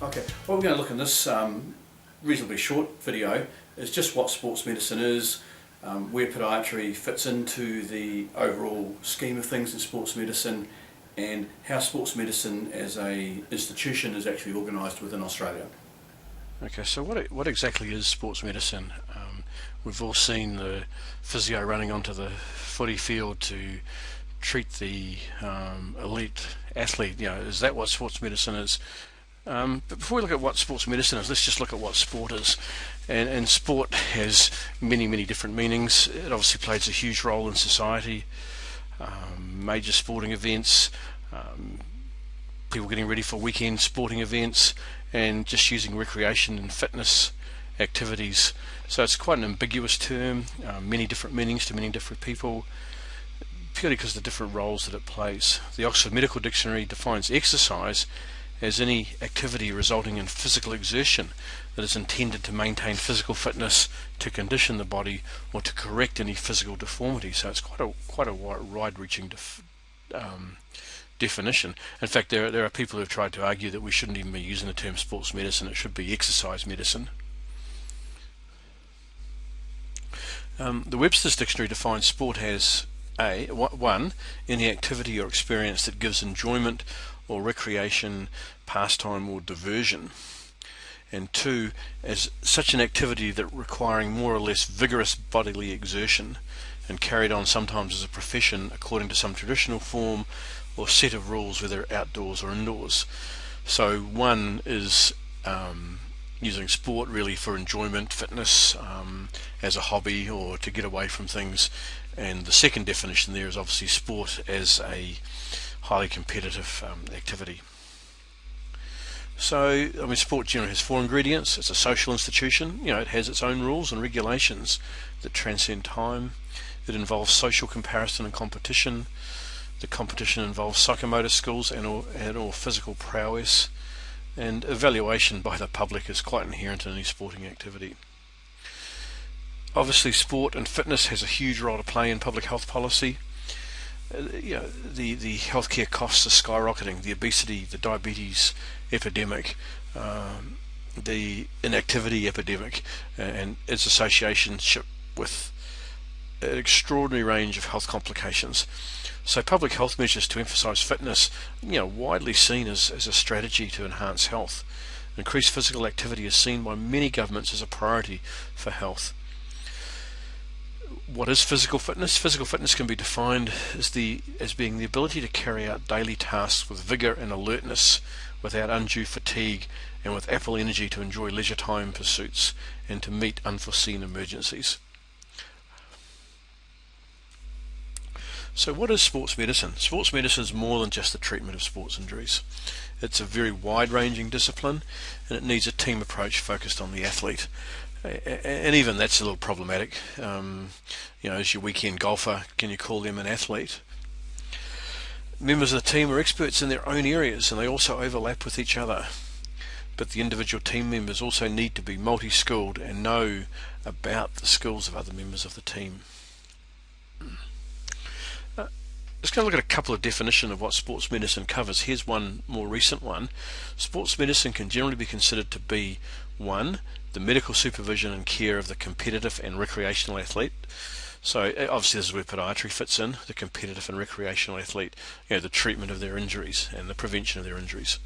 Okay, what we're going to look in this reasonably short video is just what sports medicine is, where podiatry fits into the overall scheme of things in sports medicine, and how sports medicine as a institution is actually organised within Australia. Okay, so what exactly is sports medicine? We've all seen the physio running onto the footy field to treat the elite athlete. Is that what sports medicine is? But before we look at what sports medicine is, let's just look at what sport is. And sport has many different meanings. It obviously plays a huge role in society. Major sporting events, people getting ready for weekend sporting events, and just using recreation and fitness activities. So it's quite an ambiguous term, many different meanings to many different people, purely because of the different roles that it plays. The Oxford Medical Dictionary defines exercise as any activity resulting in physical exertion that is intended to maintain physical fitness, to condition the body, or to correct any physical deformity. So it's quite a wide-reaching definition. In fact, there are people who have tried to argue that we shouldn't even be using the term sports medicine, it should be exercise medicine. The Webster's Dictionary defines sport as one, any activity or experience that gives enjoyment or recreation, pastime or diversion. And two, as such an activity that requiring more or less vigorous bodily exertion and carried on sometimes as a profession according to some traditional form or set of rules, whether outdoors or indoors. So one is using sport really for enjoyment, fitness, as a hobby or to get away from things. And the second definition there is obviously sport as a highly competitive activity. So, sport generally has four ingredients. It's a social institution. It has its own rules and regulations that transcend time. It involves social comparison and competition. The competition involves psychomotor skills and/or physical prowess. And evaluation by the public is quite inherent in any sporting activity. Obviously, sport and fitness has a huge role to play in public health policy. The healthcare costs are skyrocketing. The obesity, the diabetes epidemic, the inactivity epidemic, and its association with an extraordinary range of health complications. So public health measures to emphasise fitness, widely seen as a strategy to enhance health. Increased physical activity is seen by many governments as a priority for health. What is physical fitness? Physical fitness can be defined as being the ability to carry out daily tasks with vigour and alertness, without undue fatigue, and with ample energy to enjoy leisure time pursuits and to meet unforeseen emergencies. So what is sports medicine? Sports medicine is more than just the treatment of sports injuries. It's a very wide-ranging discipline, and it needs a team approach focused on the athlete. And even that's a little problematic. As your weekend golfer, can you call them an athlete? Members of the team are experts in their own areas, and they also overlap with each other. But the individual team members also need to be multi-skilled and know about the skills of other members of the team. Let's go look at a couple of definitions of what sports medicine covers. Here's one more recent one. Sports medicine can generally be considered to be 1. The medical supervision and care of the competitive and recreational athlete. So obviously this is where podiatry fits in, the competitive and recreational athlete, the treatment of their injuries and the prevention of their injuries.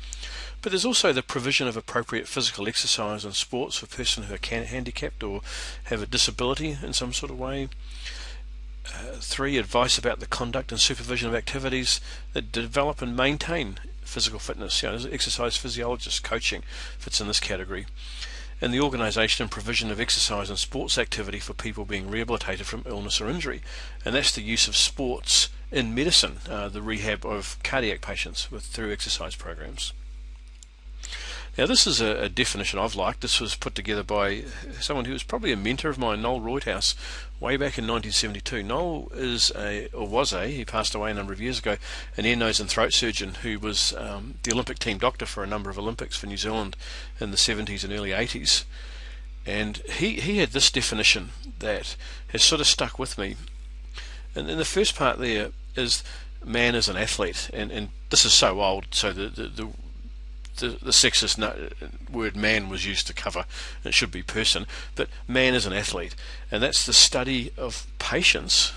But there's also the provision of appropriate physical exercise and sports for persons who are handicapped or have a disability in some sort of way. 3. Advice about the conduct and supervision of activities that develop and maintain physical fitness. Exercise physiologists, coaching fits in this category. And the organisation and provision of exercise and sports activity for people being rehabilitated from illness or injury. And that's the use of sports in medicine, the rehab of cardiac patients through exercise programs. Now this is a definition I've liked. This was put together by someone who was probably a mentor of mine, Noel Reuthaus, way back in 1972. Noel he passed away a number of years ago, an ear, nose and throat surgeon who was the Olympic team doctor for a number of Olympics for New Zealand in the 70s and early 80s. And he had this definition that has sort of stuck with me. And then the first part there is man as an athlete, and this is so old, so the the sexist word man was used to cover, it should be person, but man is an athlete, and that's the study of patients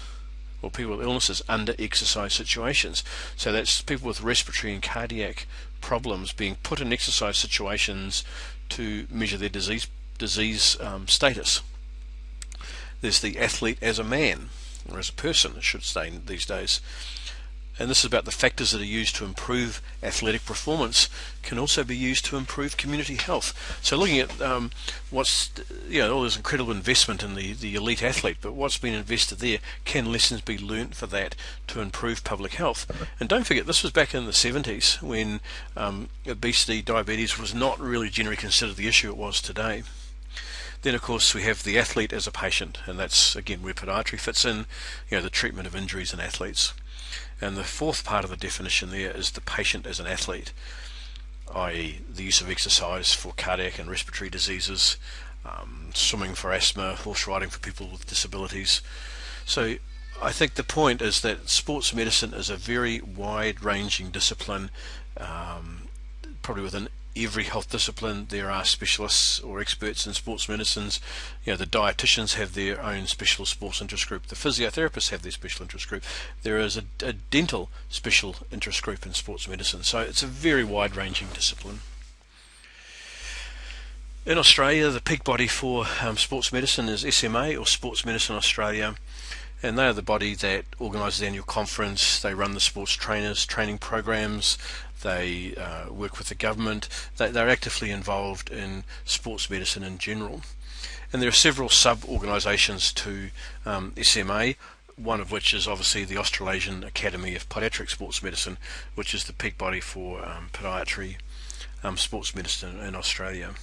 or people with illnesses under exercise situations. So that's people with respiratory and cardiac problems being put in exercise situations to measure their disease status. There's the athlete as a man, or as a person, it should say these days. And this is about the factors that are used to improve athletic performance can also be used to improve community health. So looking at what's, all this incredible investment in the elite athlete, but what's been invested there, can lessons be learnt for that to improve public health? And don't forget, this was back in the 70s when obesity, diabetes was not really generally considered the issue it was today. Then of course we have the athlete as a patient, and that's again where podiatry fits in, the treatment of injuries in athletes. And the fourth part of the definition there is the patient as an athlete, i.e. the use of exercise for cardiac and respiratory diseases, swimming for asthma, horse riding for people with disabilities. So I think the point is that sports medicine is a very wide-ranging discipline. Probably within every health discipline there are specialists or experts in sports medicines. The dietitians have their own special sports interest group. The physiotherapists have their special interest group. There is a dental special interest group in sports medicine. So it's a very wide-ranging discipline. In Australia, the peak body for sports medicine is SMA, or Sports Medicine Australia, and they are the body that organises the annual conference. They run the sports trainers training programs. They work with the government. They're actively involved in sports medicine in general. And there are several sub-organisations to SMA, one of which is obviously the Australasian Academy of Podiatric Sports Medicine, which is the peak body for podiatry sports medicine in Australia.